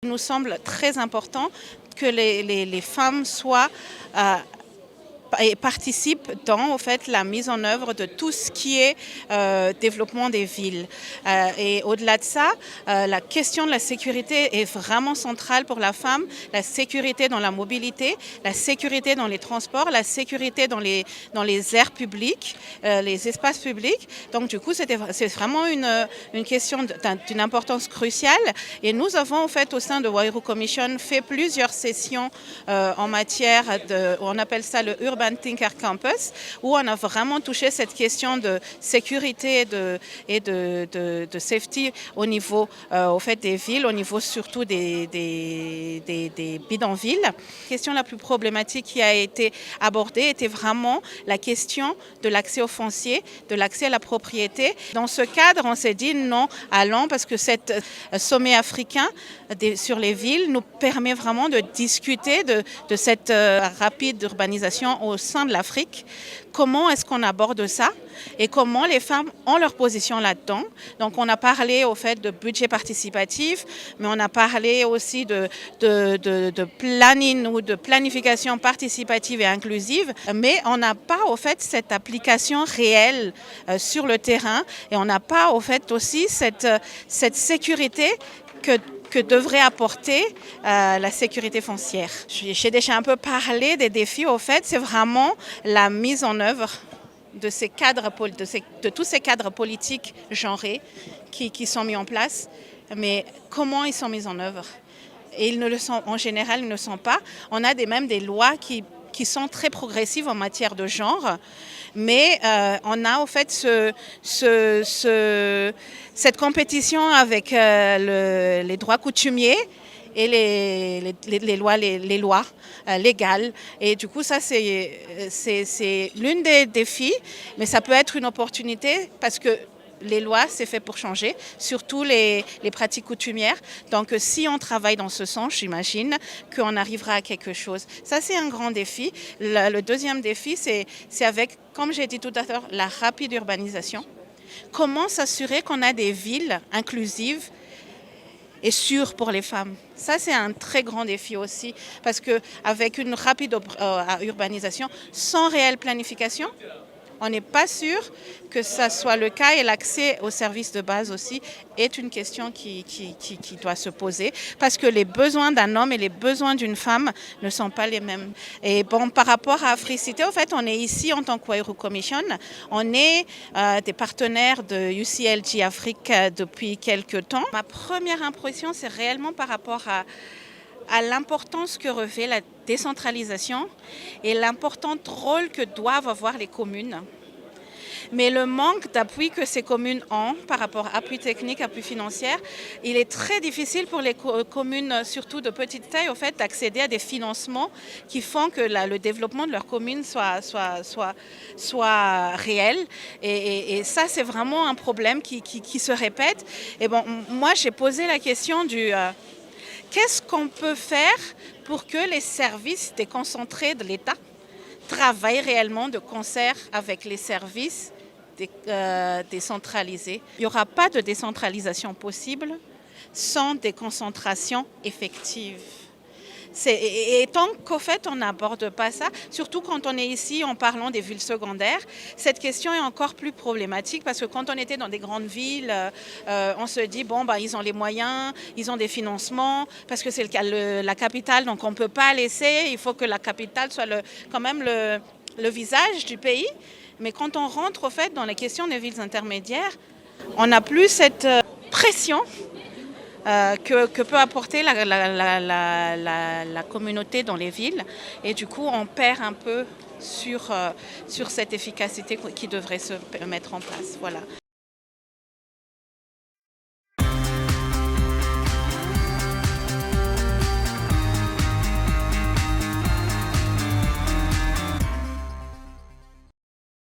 Il nous semble très important que les femmes soient et participent dans la mise en œuvre de tout ce qui est développement des villes. Et au-delà de ça, la question de la sécurité est vraiment centrale pour la femme. La sécurité dans la mobilité, la sécurité dans les transports, la sécurité dans les aires publiques, les espaces publics. Donc du coup, c'est vraiment une question d'une importance cruciale. Et nous avons au sein de Wairau Commission fait plusieurs sessions en matière on appelle ça le Urban Thinker Campus, où on a vraiment touché cette question de sécurité et de safety au niveau des villes, au niveau surtout des bidonvilles. La question la plus problématique qui a été abordée était vraiment la question de l'accès au foncier, de l'accès à la propriété. Dans ce cadre, on s'est dit non, allons, parce que cet sommet africain sur les villes nous permet vraiment de discuter de cette rapide urbanisation au sein de l'Afrique. Comment est-ce qu'on aborde ça et comment les femmes ont leur position là-dedans. Donc on a parlé de budget participatif, mais on a parlé aussi de planning ou de planification participative et inclusive, mais on n'a pas cette application réelle sur le terrain et on n'a pas aussi cette sécurité que devrait apporter la sécurité foncière. J'ai déjà un peu parlé des défis, c'est vraiment la mise en œuvre de ces cadres, de tous ces cadres politiques genrés qui sont mis en place, mais comment ils sont mis en œuvre? Et en général, ils ne le sont pas. On a même des lois qui sont très progressives en matière de genre, mais on a cette compétition avec les droits coutumiers et les lois légales. Et du coup, ça, c'est l'une des défis, mais ça peut être une opportunité parce que les lois, c'est fait pour changer, surtout les pratiques coutumières. Donc, si on travaille dans ce sens, j'imagine qu'on arrivera à quelque chose. Ça, c'est un grand défi. Le deuxième défi, c'est avec, comme j'ai dit tout à l'heure, la rapide urbanisation. Comment s'assurer qu'on a des villes inclusives et sûres pour les femmes? Ça, c'est un très grand défi aussi, parce qu'avec une rapide urbanisation, sans réelle planification, on n'est pas sûr que ça soit le cas et l'accès aux services de base aussi est une question qui doit se poser parce que les besoins d'un homme et les besoins d'une femme ne sont pas les mêmes. Et bon, par rapport à Africité, on est ici en tant que Wairau Commission. On est des partenaires de UCLG Afrique depuis quelques temps. Ma première impression, c'est réellement par rapport à l'importance que revêt la décentralisation et l'important rôle que doivent avoir les communes. Mais le manque d'appui que ces communes ont par rapport à appui technique, appui financier, il est très difficile pour les communes, surtout de petite taille, d'accéder à des financements qui font que le développement de leur commune soit réel. Et ça, c'est vraiment un problème qui se répète. Et bon, moi, j'ai posé la question qu'est-ce qu'on peut faire pour que les services déconcentrés de l'État travaillent réellement de concert avec les services décentralisés? Il n'y aura pas de décentralisation possible sans déconcentration effective. Et tant on n'aborde pas ça, surtout quand on est ici en parlant des villes secondaires, cette question est encore plus problématique parce que quand on était dans des grandes villes, on se dit ils ont les moyens, ils ont des financements, parce que c'est la capitale, donc on ne peut pas laisser, il faut que la capitale soit quand même le visage du pays. Mais quand on rentre dans les questions des villes intermédiaires, on n'a plus cette pression que peut apporter la communauté dans les villes. Et du coup, on perd un peu sur cette efficacité qui devrait se mettre en place. Voilà.